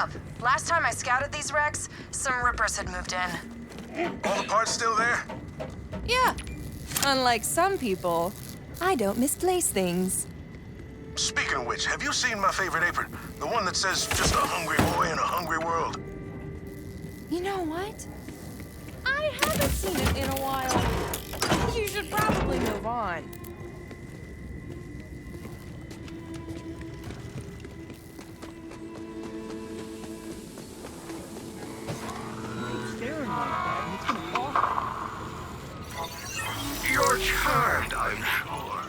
up. Last time I scouted these wrecks, some rippers had moved in. All the parts still there? Yeah. Unlike some people, I don't misplace things. Speaking of which, have you seen my favorite apron? The one that says, just a hungry boy in a hungry world. You know what? I haven't seen it in a while. You should probably move on. You're charmed, I'm sure.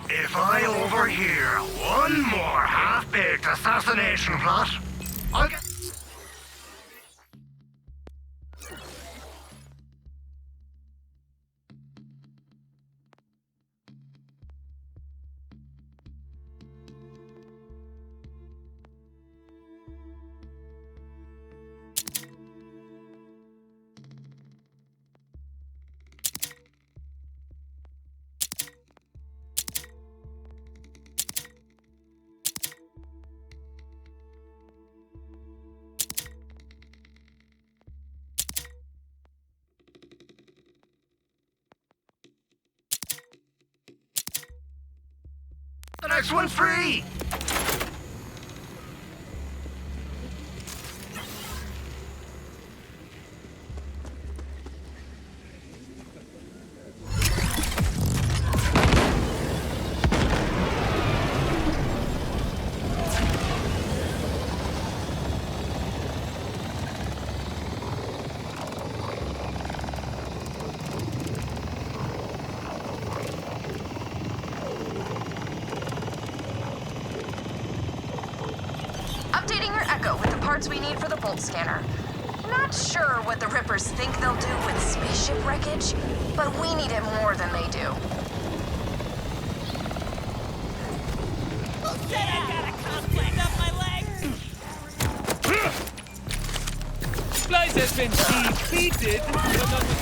If I overhear one more half-baked assassination plot, I'll get... The next one's free! With the parts we need for the bolt scanner. Not sure what the Rippers think they'll do with spaceship wreckage, but we need it more than they do. Who said I got a conflict up my legs? Splice has been defeated, but not the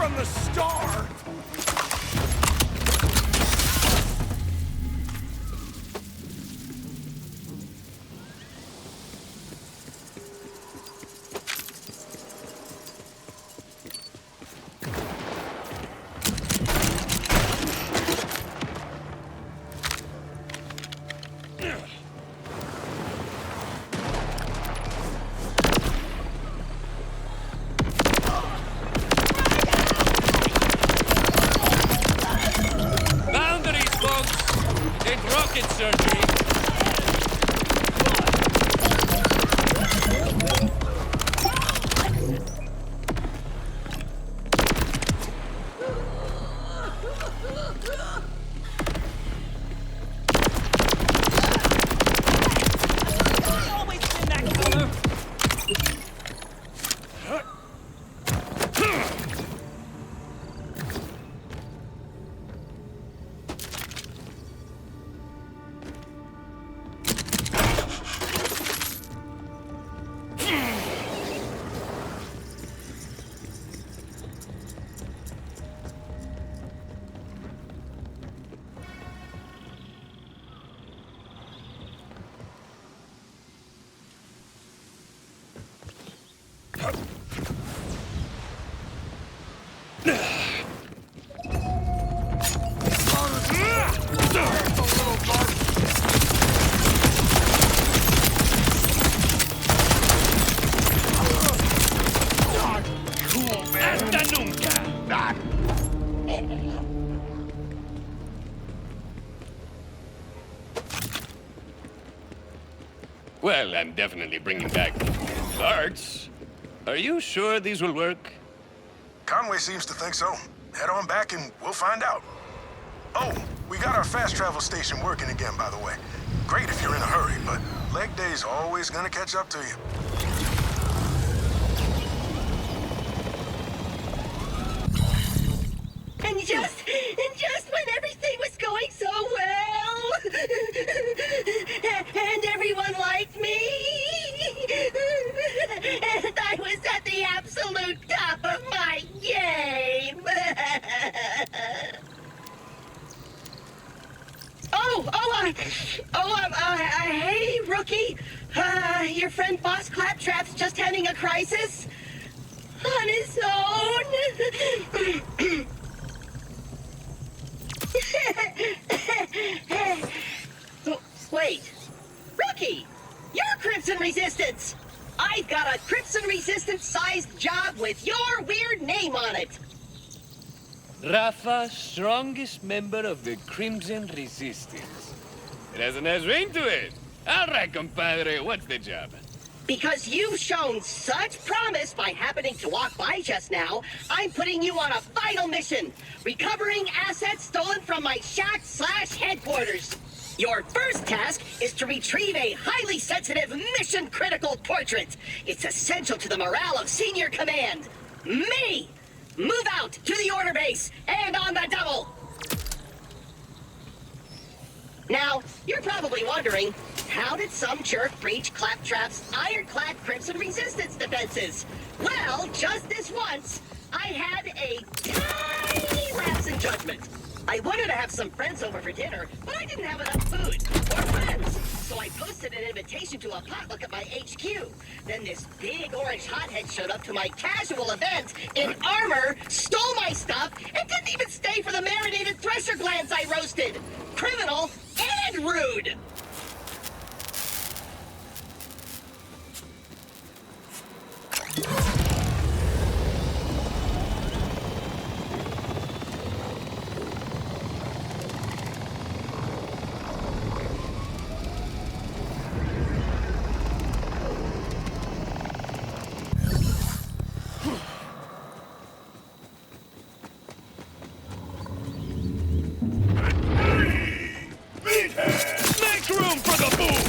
from the start! Well, I'm definitely bringing back parts. Are you sure these will work? Conway seems to think so. Head on back and we'll find out. Oh, we got our fast travel station working again, by the way. Great if you're in a hurry, but leg day's always gonna catch up to you. And just when everything was going so well, and everyone liked me, and I was at the absolute top of my game. Hey, rookie. Your friend Boss Claptrap's just having a crisis on his own. Wait, Rookie, you're Crimson Resistance. I've got a Crimson Resistance-sized job with your weird name on it. Rafa, strongest member of the Crimson Resistance. It has a nice ring to it. All right, compadre, what's the job? Because you've shown such promise by happening to walk by just now, I'm putting you on a vital mission. Recovering assets stolen from my shack/headquarters. Your first task is to retrieve a highly sensitive, mission-critical portrait. It's essential to the morale of senior command. Me! Move out to the order base and on the double! Now, you're probably wondering, how did some jerk breach Claptrap's ironclad Crimson Resistance defenses? Well, just this once, I had a tiny lapse in judgment. I wanted to have some friends over for dinner, but I didn't have enough food or friends. So I posted an invitation to a potluck at my HQ. Then this big orange hothead showed up to my casual event in armor, stole my stuff, and didn't even stay for the marinated thresher glands I roasted. Criminal and rude. Make room for the boom!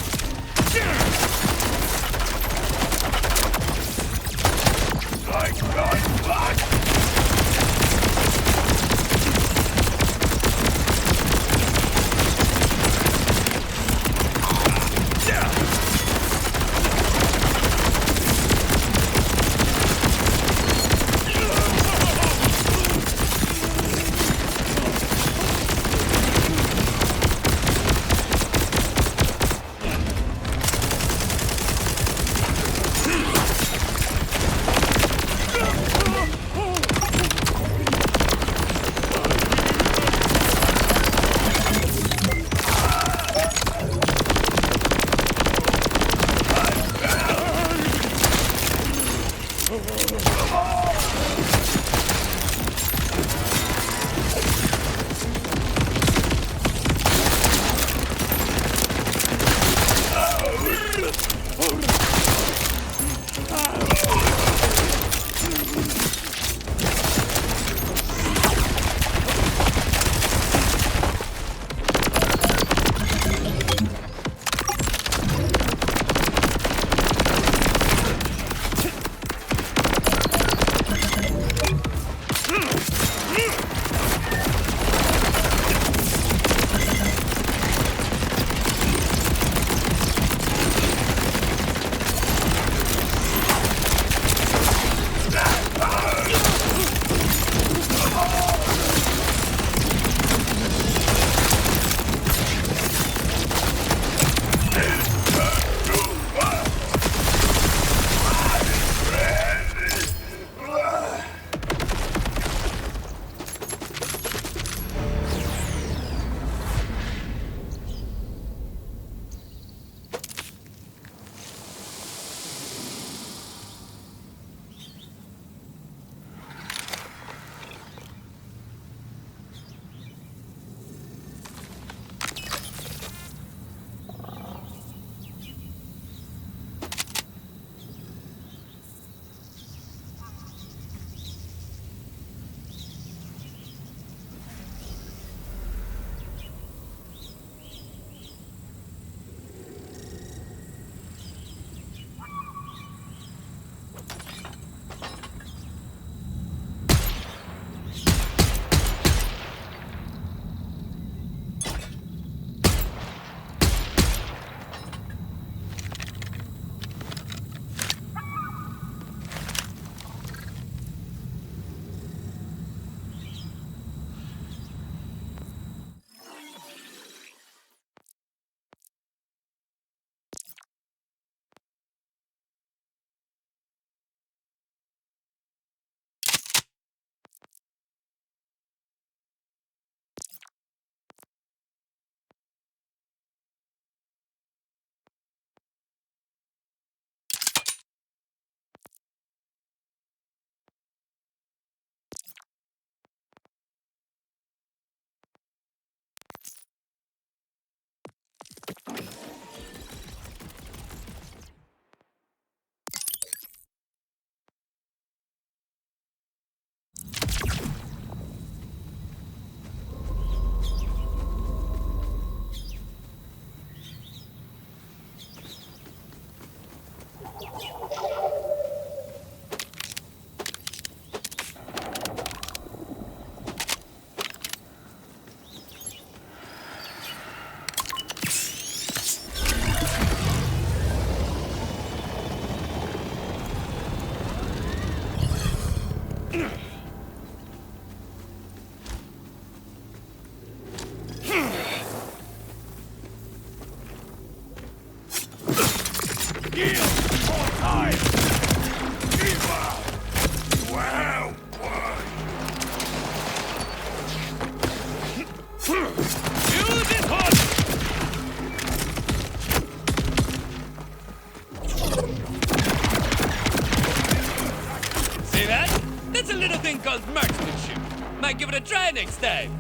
See that? That's a little thing called marksmanship. Might give it a try next time.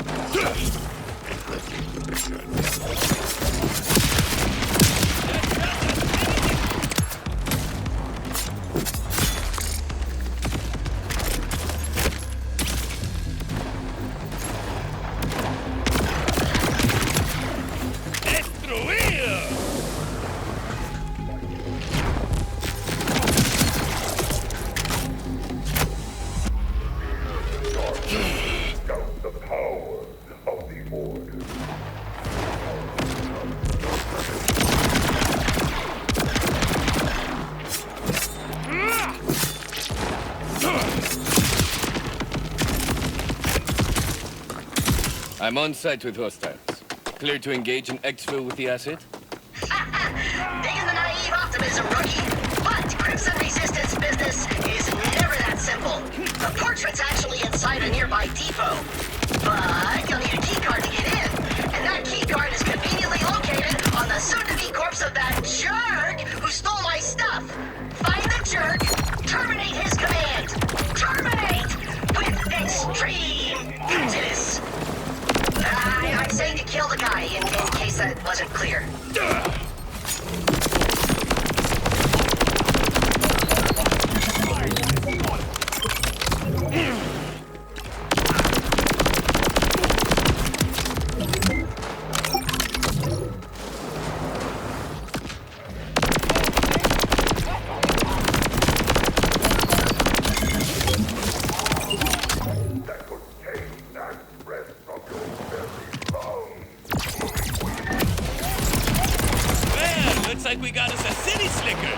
I'm on site with hostiles. Clear to engage and exfil with the asset? Digging the naive optimism, rookie. But Crimson Resistance business is never that simple. The portrait's actually inside a nearby depot. But you'll need a keycard to get in. And that keycard is conveniently located on the soon-to-be corpse of that jerk who stole my stuff. Find the jerk, terminate his command. Terminate! With extreme prejudice. I'm saying to kill the guy in case that wasn't clear. Looks like we got us a city slicker.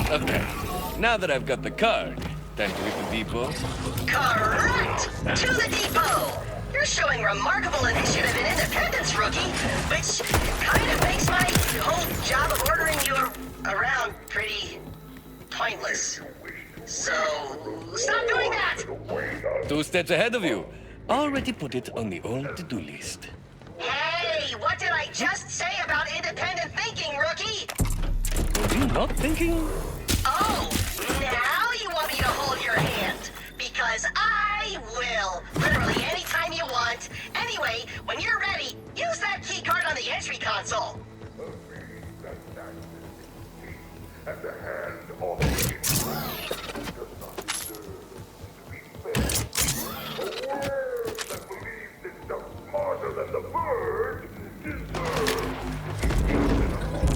Okay, now that I've got the card, time to hit the depot. Correct! To the depot! You're showing remarkable initiative and independence, rookie, which kind of makes my whole job of ordering you around pretty pointless. So, stop doing that! 2 steps ahead of you. Already put it on the old to-do list. Hey, what did I just say about independent thinking, rookie? Were you not thinking? Oh, now you want me to hold your hand? Because I will. Literally anytime you want. Anyway, when you're ready, use that key card on the entry console. And the hand of it does not deserve to be fed. A world that believes itself smarter than the bird deserves to be eaten upon.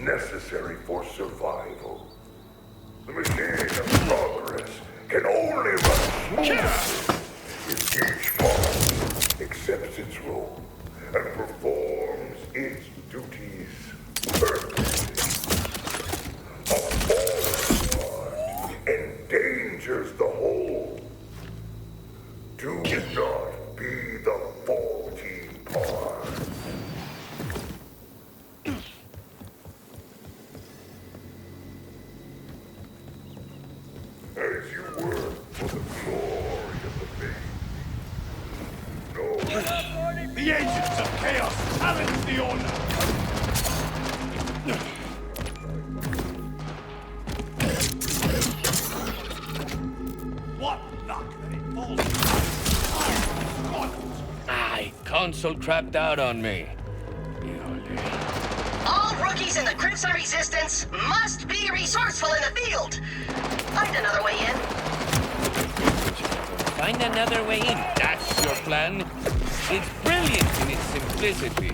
Necessary for survival. The machine of progress can only run smoothly if each part accepts its role and performs its duties perfectly. A false part endangers the whole. Do not be the faulty part. The agents of chaos challenge the order! What luck that it falls Aye, console crapped out on me. All rookies in the Crimson Resistance must be resourceful in the field. Find another way in. Find another way in. That's your plan. It's brilliant in its simplicity.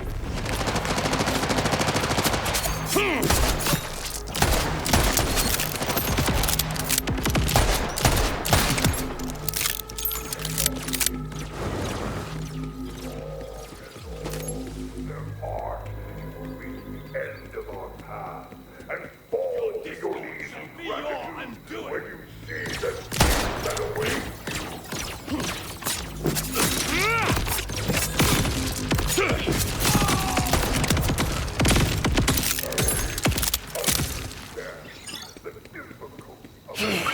end of our path and fall to your knees in gratitude when you see that away. The difficulty of many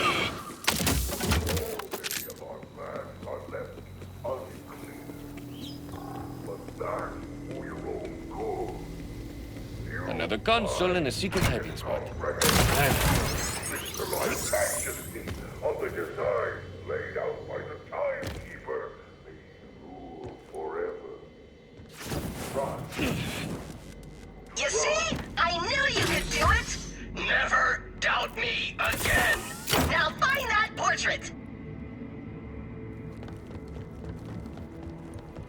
of our plans are left unclear. But that's for your own good. Another console and a secret hiding spot. Crystallize majesty of the design laid out by the Timekeeper. They rule forever. You see? I knew you could do it! Never doubt me again! Now find that portrait!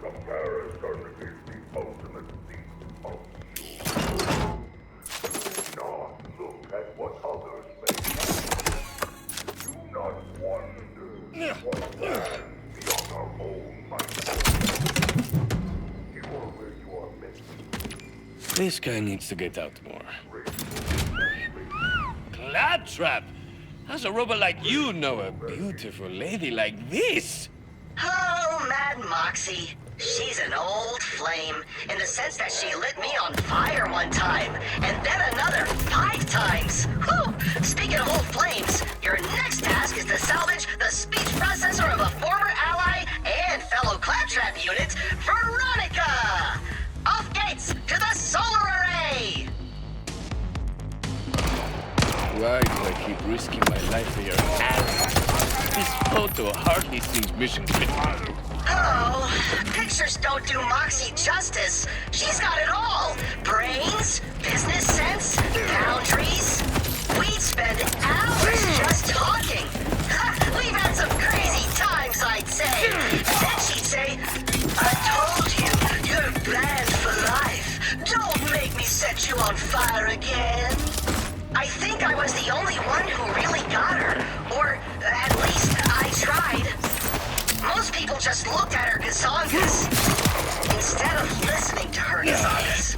Comparison is the ultimate thief of evil. Do not look at what others make. Do not wonder what lies beyond our own mind. You are where you are meant to be. This guy needs to get out more. Claptrap! How's a robot like you know a beautiful lady like this? Oh, Mad Moxie. She's an old flame, in the sense that she lit me on fire one time, and then another 5 times. Whew! Speaking of old flames, your next task is to salvage the speech processor of a former ally and fellow Claptrap unit, Veronica! Off gates to the solar array! Why do I keep risking my life for your ass? This photo hardly seems mission critical. Oh, pictures don't do Moxie justice. She's got it all. Brains, business sense, boundaries. We'd spend hours just talking. We've had some crazy times, I'd say. And then she'd say, I told you, you're banned for life. Don't make me set you on fire again. I think I was the only one who really got her. Or at least I tried. Most people just looked at her gazongas instead of listening to her gazongas.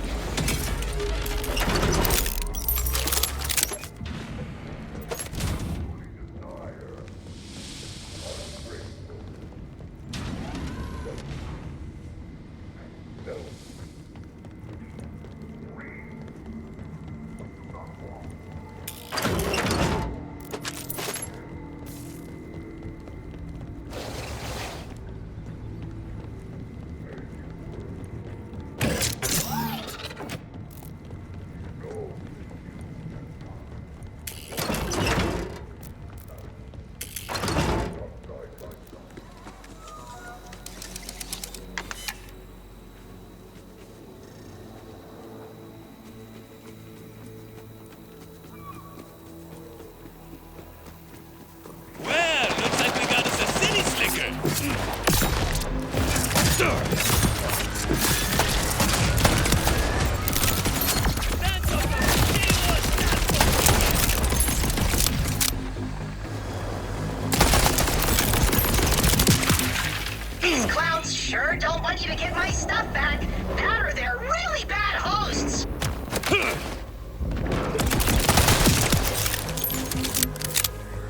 These clowns sure don't want you to get my stuff back. That or they're really bad hosts.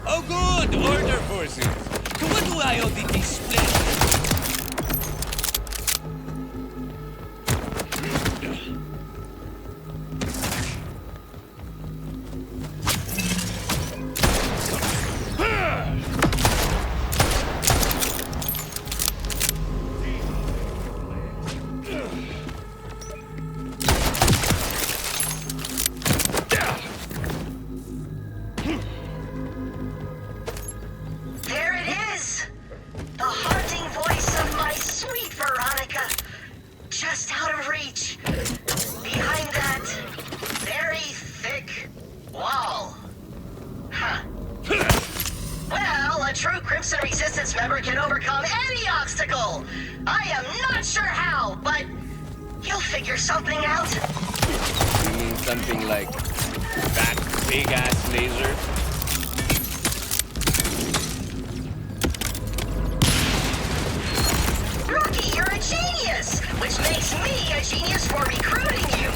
Oh good, order forces. To what do I owe the display? a true Crimson Resistance member can overcome any obstacle. I am not sure how, but you'll figure something out. You mean something like that big-ass laser? Rookie, you're a genius, which makes me a genius for recruiting you.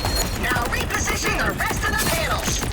Now reposition the rest of the panels.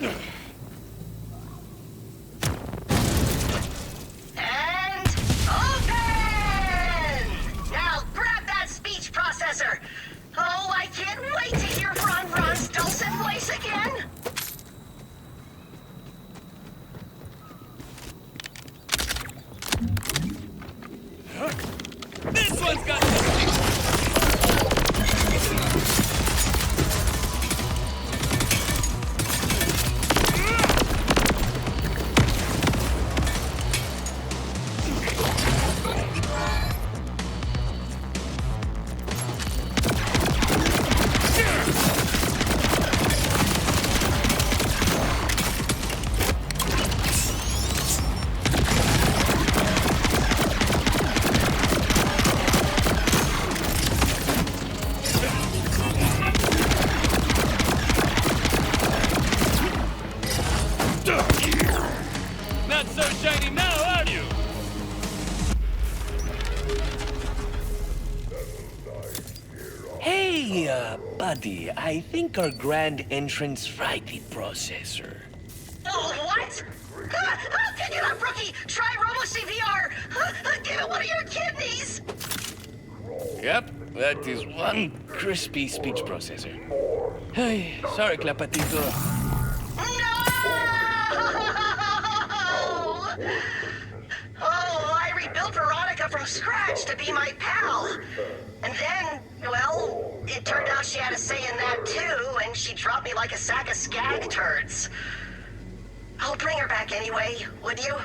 And open! Now grab that speech processor. Oh, I can't wait to hear Ron's dulcet voice again. This one's got not so shiny now, are you? Hey, buddy, I think our grand entrance righty processor. Oh, what? Pick it up, rookie! Try Robo-CPR! Give it one of your kidneys! Yep, that is one crispy speech processor. Hey, sorry, Clapatito. No! Oh, I rebuilt Veronica from scratch to be my pal. And then, well, it turned out she had a say in that too, and she dropped me like a sack of skag turds. I'll bring her back anyway, would you?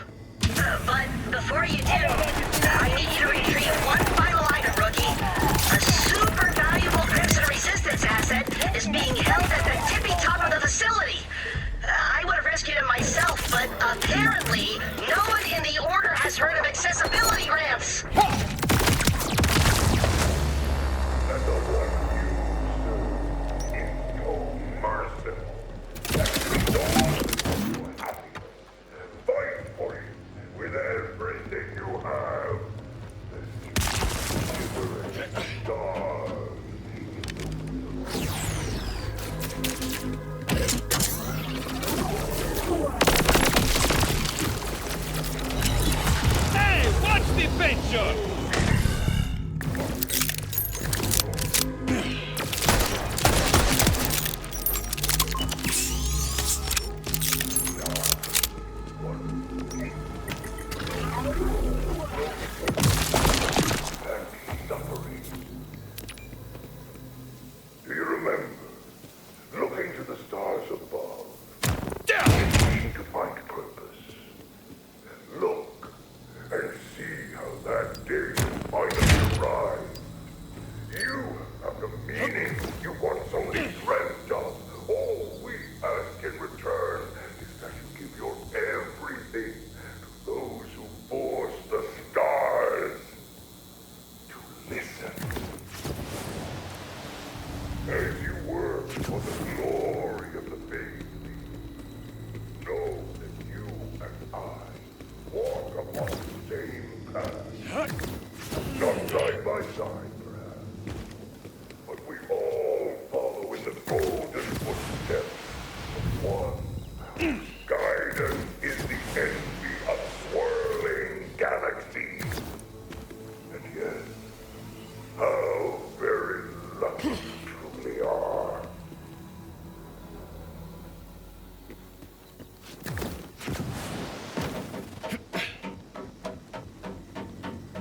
But before you do, I need you to retrieve one final item, rookie. A super valuable Crimson Resistance asset is being held at the tippy top of the facility. I would have rescued him myself, but apparently no one in the Order has heard of accessibility ramps. And the one you serve is so merciful that restores happiness. Fight for it with everything you have. Shivering stars. Hey, watch the adventure! Do you remember looking to the stars above, seeking to find purpose? Look and see how that day finally arrived. You have the meaning you once only dreamt of. All we ask in return is that you give your everything to those who force the stars to listen. As you work for the glory of the baby, know that you and I walk upon the same path. Not side by side, perhaps, but we all follow in the golden footsteps of one. Guidance is the envy of swirling galaxies. And yes, how very lucky we truly are.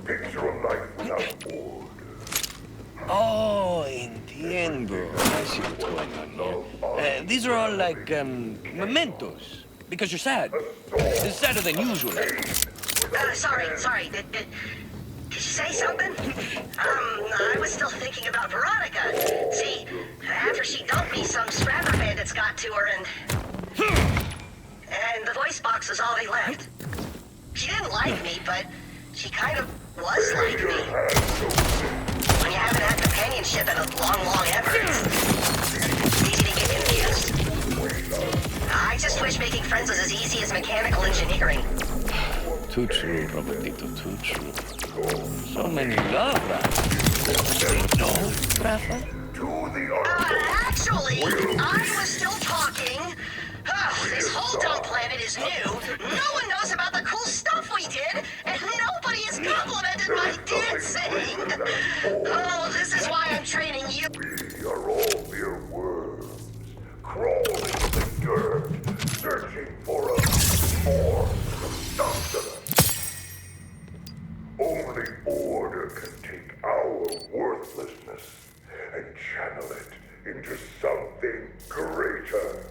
Picture a life without order. Oh, entiendo. I see what's going on here. These are all like, mementos. Because you're sad. It's sadder than usual. Sorry. Did you say something? I was still thinking about Veronica. See, after she dumped me, some scrapper bandits got to her and the voice box was all they left. She didn't like me, but she kind of was like me. When you haven't had companionship in a long ever, it's easy to get confused. I just wish making friends was as easy as mechanical engineering. Too true, Robertito, too true. So many love raps. No, Rafa? Actually, I was still talking This whole dumb planet is new. No one knows about the cool stuff we did, and nobody has complimented my dancing. Oh, this is why I'm training you. We are all mere worms, crawling in the dirt, searching for a force of sustenance. Only order can take our worthlessness and channel it into something greater.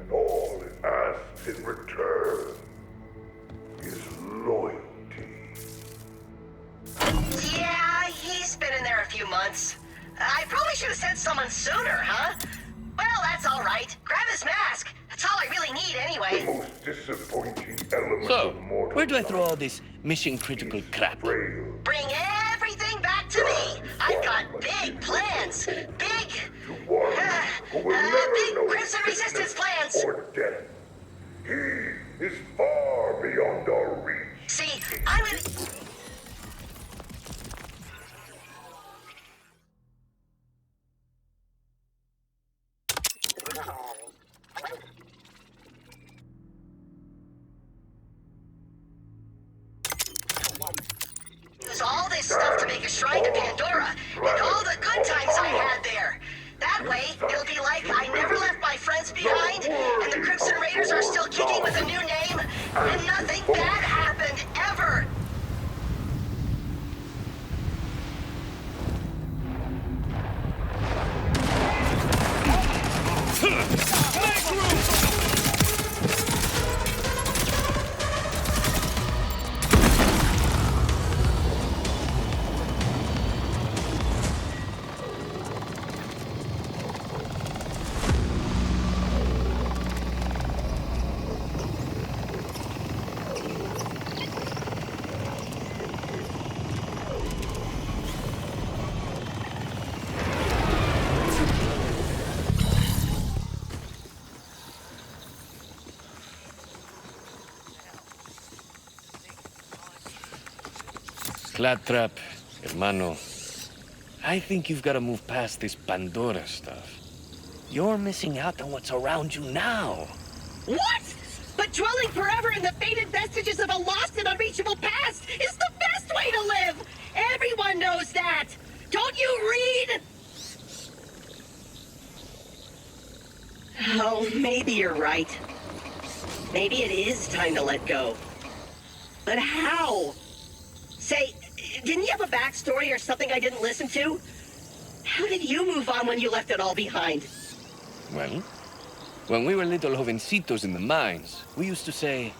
And all it asks in return is loyalty. Yeah, he's been in there a few months. I probably should have sent someone sooner, huh? Well, that's all right. Grab his mask. That's all I really need The anyway. most disappointing element So, of mortal where do I throw life all this mission-critical crap? frail. Bring everything back to me. I've got big plans. Big, To one who will never big know Crimson Resistance plans. or death. He is far beyond our reach. See, I'm in... Use all this stuff to make a shrine to Pandora, and all the good times I had there. That way, it'll be like I never left my friends behind, and the Crimson Raiders are still kicking with a new name, and nothing bad happened ever. Claptrap, hermano. I think you've got to move past this Pandora stuff. You're missing out on what's around you now. What? But dwelling forever in the faded vestiges of a lost and unreachable past is the best way to live! Everyone knows that! Don't you read? Oh, maybe you're right. Maybe it is time to let go. But how? Say, didn't you have a backstory or something I didn't listen to? How did you move on when you left it all behind? Well, when we were little jovencitos in the mines, we used to say,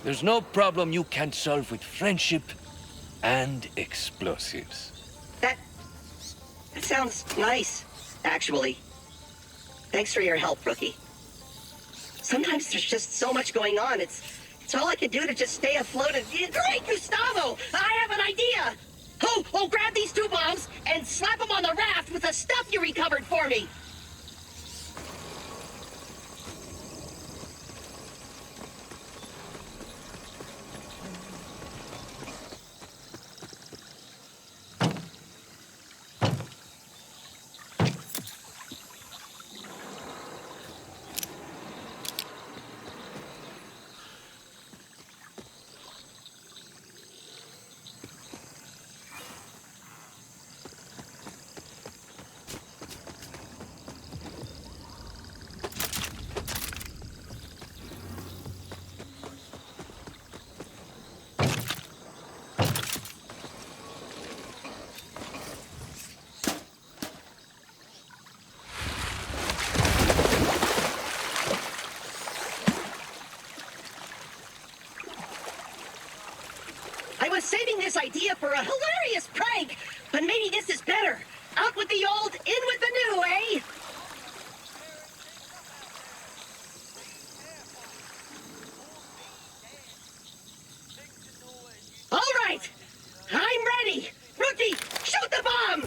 there's no problem you can't solve with friendship and explosives. That sounds nice, actually. Thanks for your help, Rookie. Sometimes there's just so much going on, it's all I can do to just stay afloat and... Great, Gustavo! I have an idea! Oh, grab these 2 bombs and slap them on the raft with the stuff you recovered for me! Saving this idea for a hilarious prank, but maybe this is better. Out with the old, in with the new, eh? All right, I'm ready. Rookie, shoot the bomb!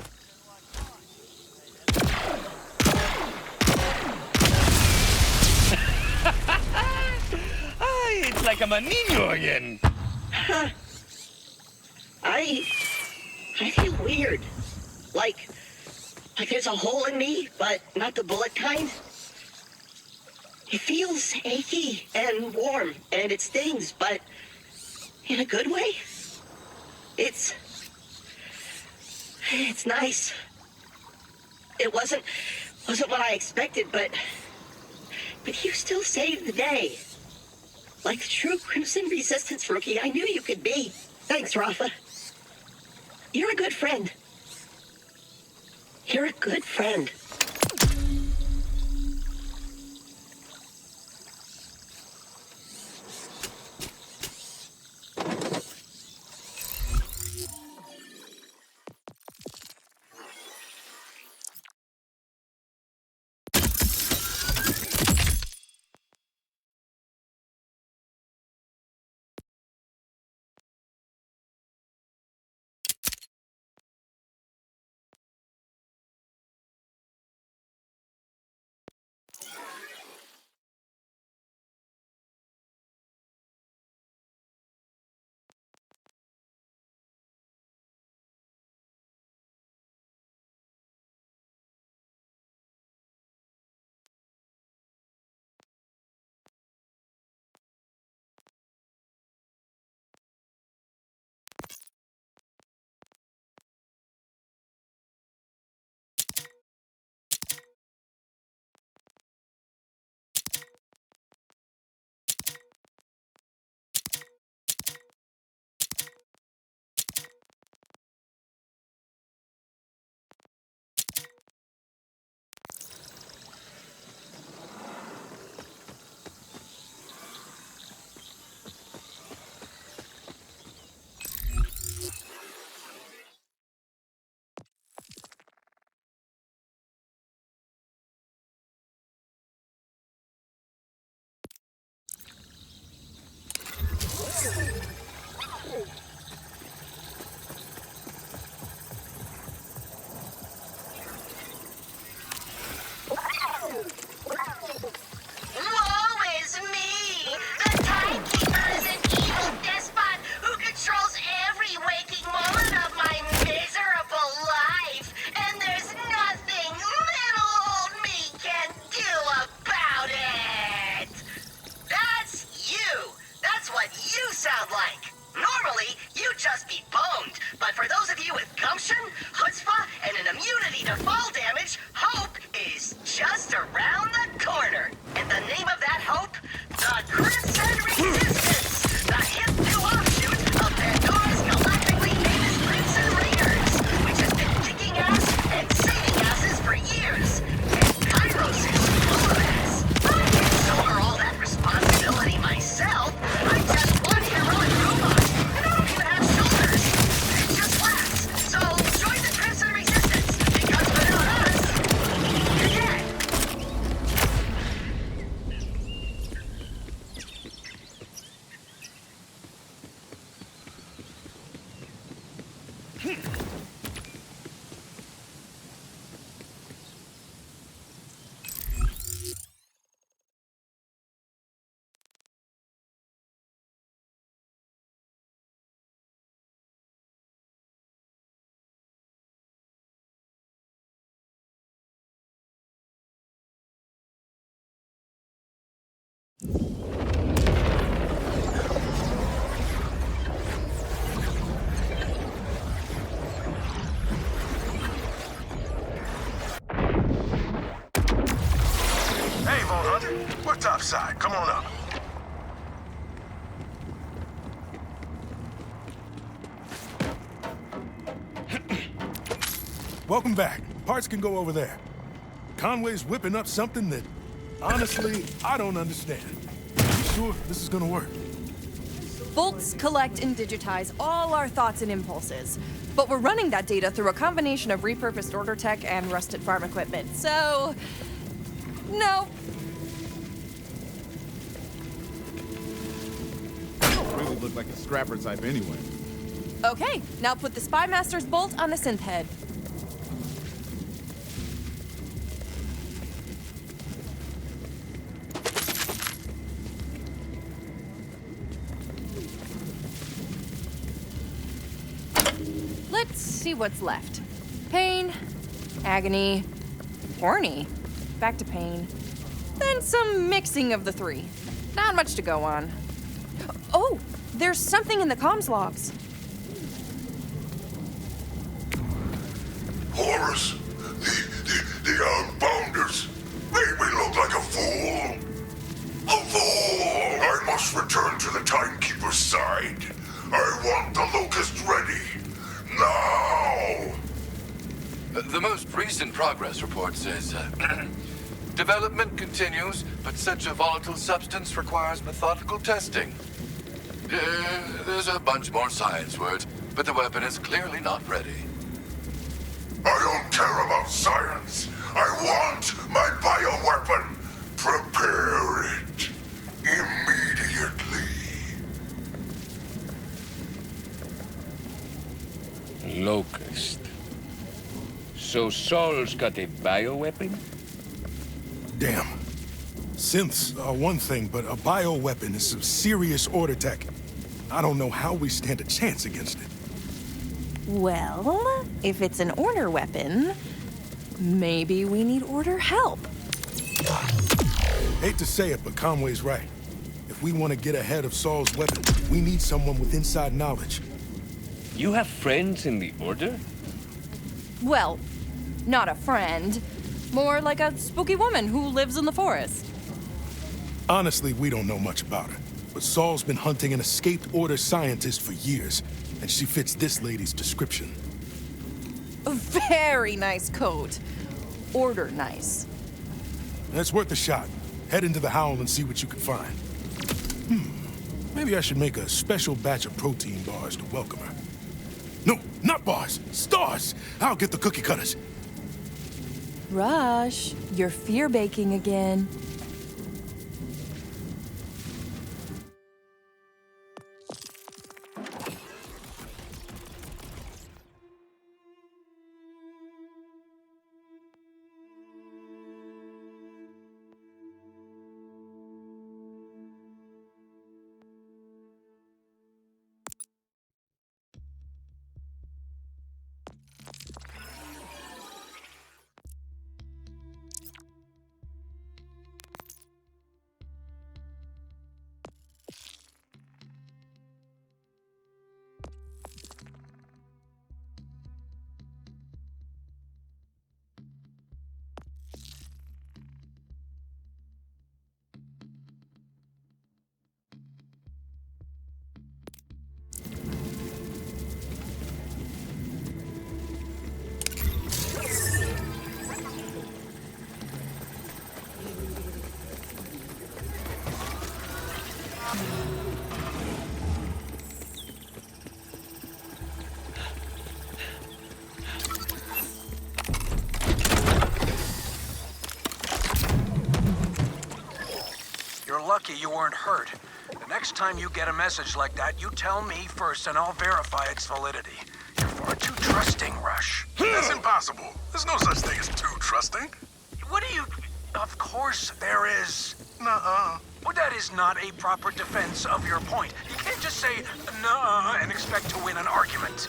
It's like I'm a niño again. Huh. I feel weird. Like there's a hole in me, but not the bullet kind. It feels achy and warm, and it stings, but in a good way. It's nice. It wasn't what I expected, but you still saved the day. Like the true Crimson Resistance rookie I knew you could be. Thanks, Rafa. You're a good friend. You're a good friend. We're topside. Come on up. Welcome back. Parts can go over there. Conway's whipping up something that, honestly, I don't understand. You sure this is gonna work? Bolts collect and digitize all our thoughts and impulses, but we're running that data through a combination of repurposed order tech and rusted farm equipment, so... no. Really look like a scrapper type anyway. Okay, now put the Spy Master's bolt on the synth head. Let's see what's left. Pain, agony, horny, back to pain. then some mixing of the three. Not much to go on. Oh, there's something in the comms logs. Horus, the Outbounders made me look like a fool. A fool! I must return to the Timekeeper's side. I want the Locust ready. Now! The most recent progress report says, development continues, but such a volatile substance requires methodical testing. There's a bunch more science words, but the weapon is clearly not ready. I don't care about science. I want my bioweapon. Prepare it immediately. Locust. So Saul's got a bioweapon? Damn. Synths are one thing, but a bioweapon is some serious order tech. I don't know how we stand a chance against it. Well, if it's an order weapon, maybe we need order help. Hate to say it, but Conway's right. If we want to get ahead of Saul's weapon, we need someone with inside knowledge. You have friends in the Order? Well, not a friend. More like a spooky woman who lives in the forest. Honestly, we don't know much about her. But Saul's been hunting an escaped Order scientist for years, and she fits this lady's description. A very nice coat. Order nice. It's worth a shot. Head into the Howl and see what you can find. Maybe I should make a special batch of protein bars to welcome her. No, not bars! Stars! I'll get the cookie cutters. Rush, you're fear baking again. Lucky you weren't hurt. The next time you get a message like that, you tell me first and I'll verify its validity. You're far too trusting, Rush. That's impossible. There's no such thing as too trusting. What do you... Of course there is. Nuh-uh. Well, that is not a proper defense of your point. You can't just say, nuh-uh, and expect to win an argument.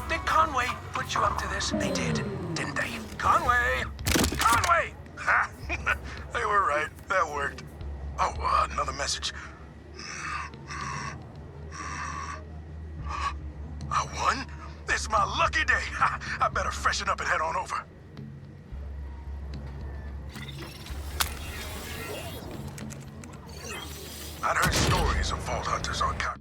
Did Conway put you up to this? They did, didn't they? Conway! Conway! Ha! They were right. That worked. Oh, another message. I won? It's my lucky day. I better freshen up and head on over. I'd heard stories of vault hunters on Cat.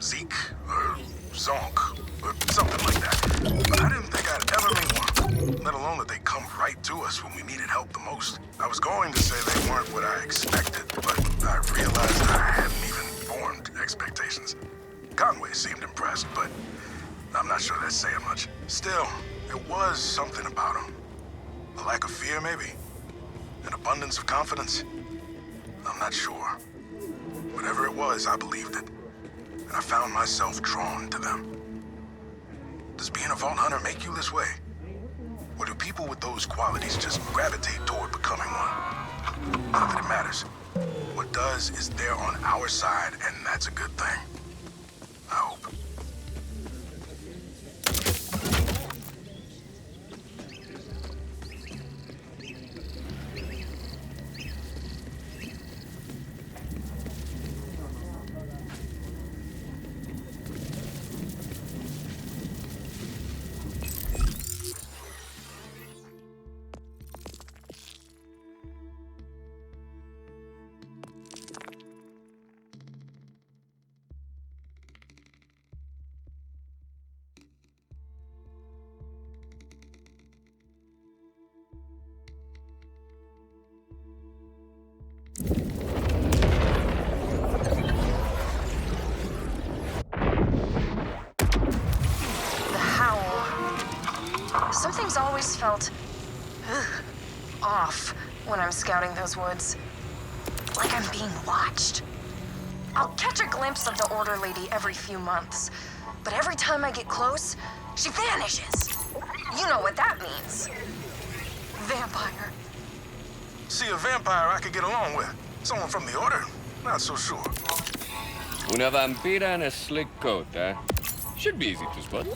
Zeke, or Zonk, or something like that. But I didn't think I'd ever meet one, let alone that they come right to us when we needed help the most. I was going to say they weren't what I expected, but I realized I hadn't even formed expectations. Conway seemed impressed, but I'm not sure that's saying much. Still, there was something about him. A lack of fear, maybe? An abundance of confidence? I'm not sure. Whatever it was, I believed it. And I found myself drawn to them. Does being a vault hunter make you this way? Or do people with those qualities just gravitate toward becoming one? Not that it matters. What does is they're on our side, and that's a good thing. I hope. Something's always felt off when I'm scouting those woods. Like I'm being watched. I'll catch a glimpse of the Order Lady every few months, but every time I get close, she vanishes. You know what that means. Vampire. See, a vampire I could get along with. Someone from the Order? Not so sure. Una vampira in a slick coat, eh? Should be easy to spot.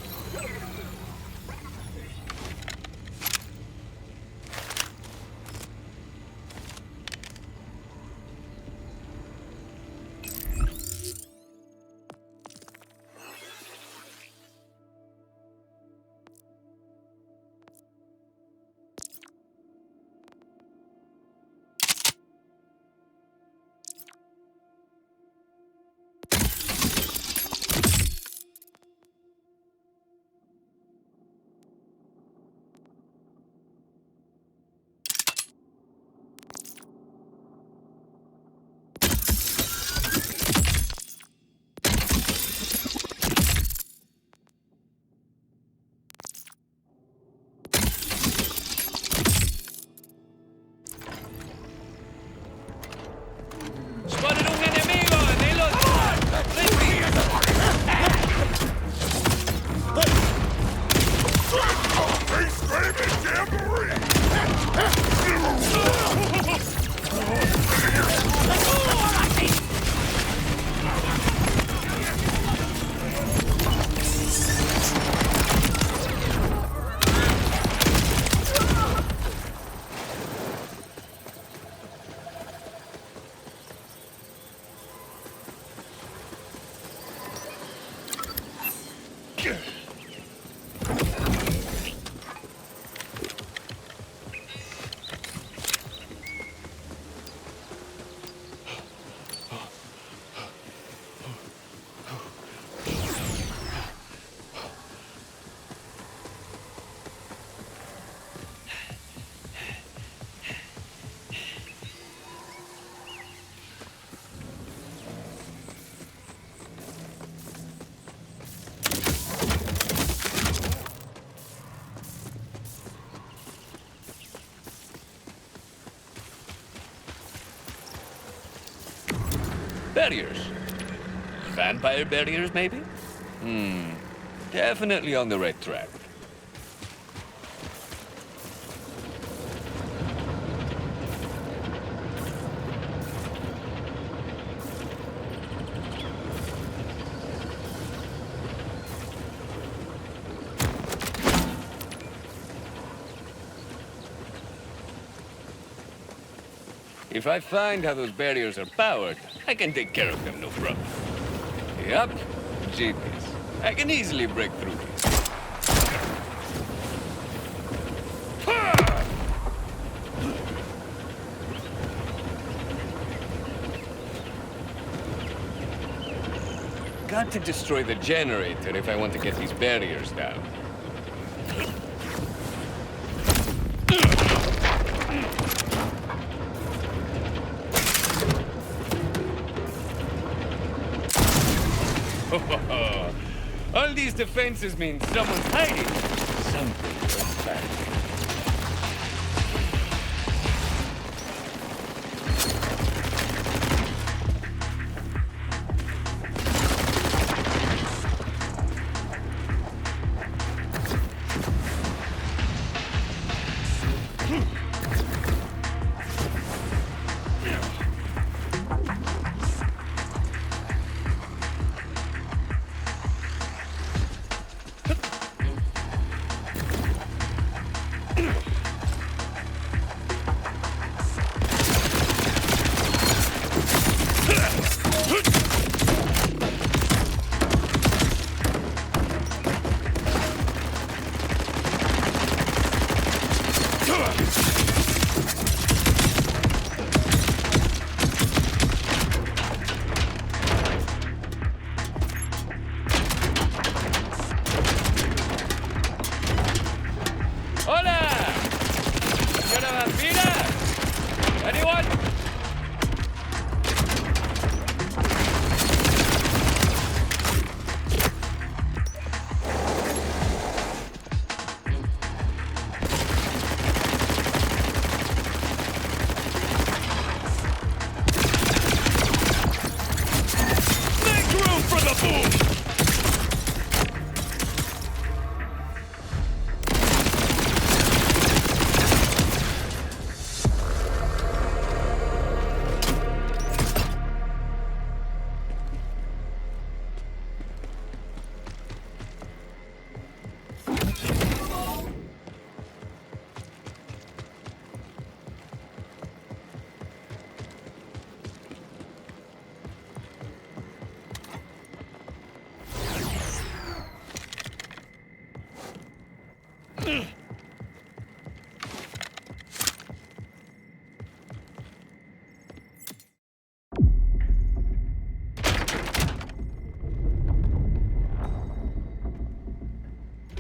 Barriers. Vampire barriers, maybe? Definitely on the right track. If I find how those barriers are powered, I can take care of them, no problem. Yup, genius. I can easily break through these. Got to destroy the generator if I want to get these barriers down. All these defenses mean someone's hiding something from back.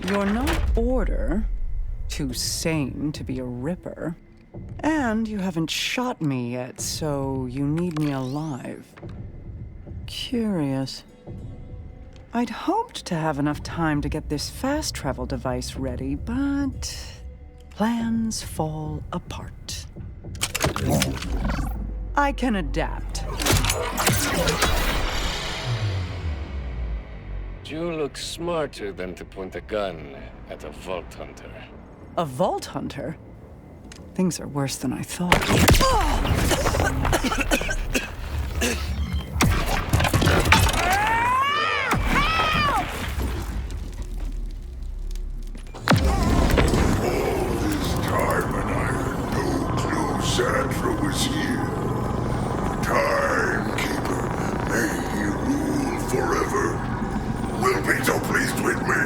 You're not Order, too sane to be a Ripper. And you haven't shot me yet, so you need me alive. Curious. I'd hoped to have enough time to get this fast travel device ready, but plans fall apart. I can adapt. You look smarter than to point a gun at a Vault Hunter. A Vault Hunter? Things are worse than I thought. All this time and I had no clue Sandra was here. Timekeeper, may he rule forever. Will be so pleased with me.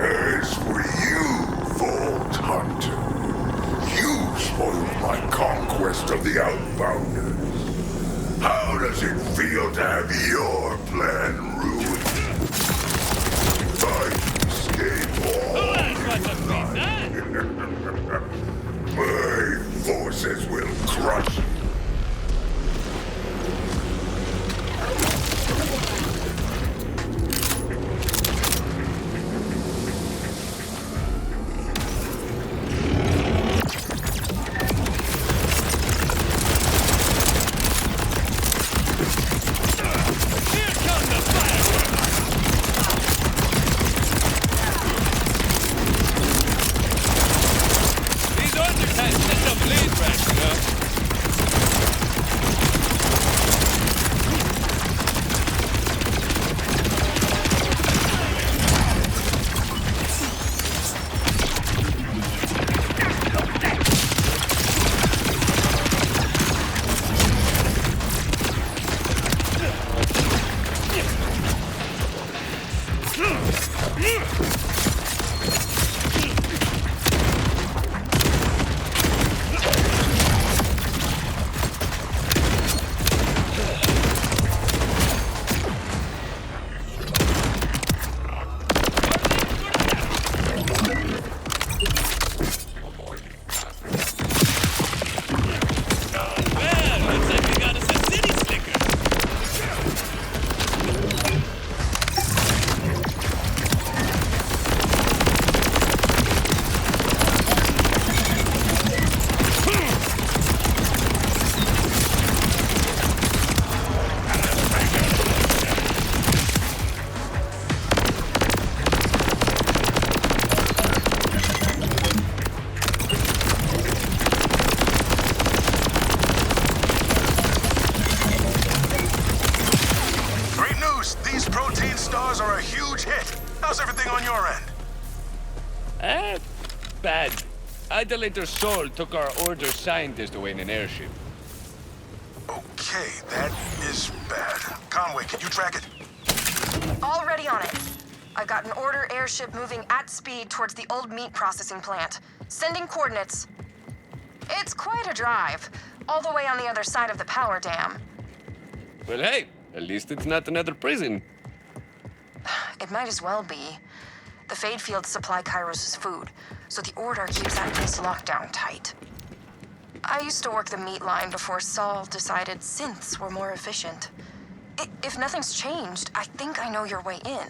As for you, Vault Hunter, you spoiled my conquest of the Outbounders. How does it feel to have your plan ruined? I escape all my forces will crush you. Here come the fire! bad. Idolator Sol took our Order scientist away in an airship. Okay, that is bad. Conway, can you track it? Already on it. I've got an Order airship moving at speed towards the old meat processing plant. Sending coordinates. It's quite a drive, all the way on the other side of the power dam. Well, hey, at least it's not another prison. It might as well be. The Fade Fields supply Kairos' food, so the Order keeps that place locked down tight. I used to work the meat line before Saul decided synths were more efficient. If nothing's changed, I think I know your way in.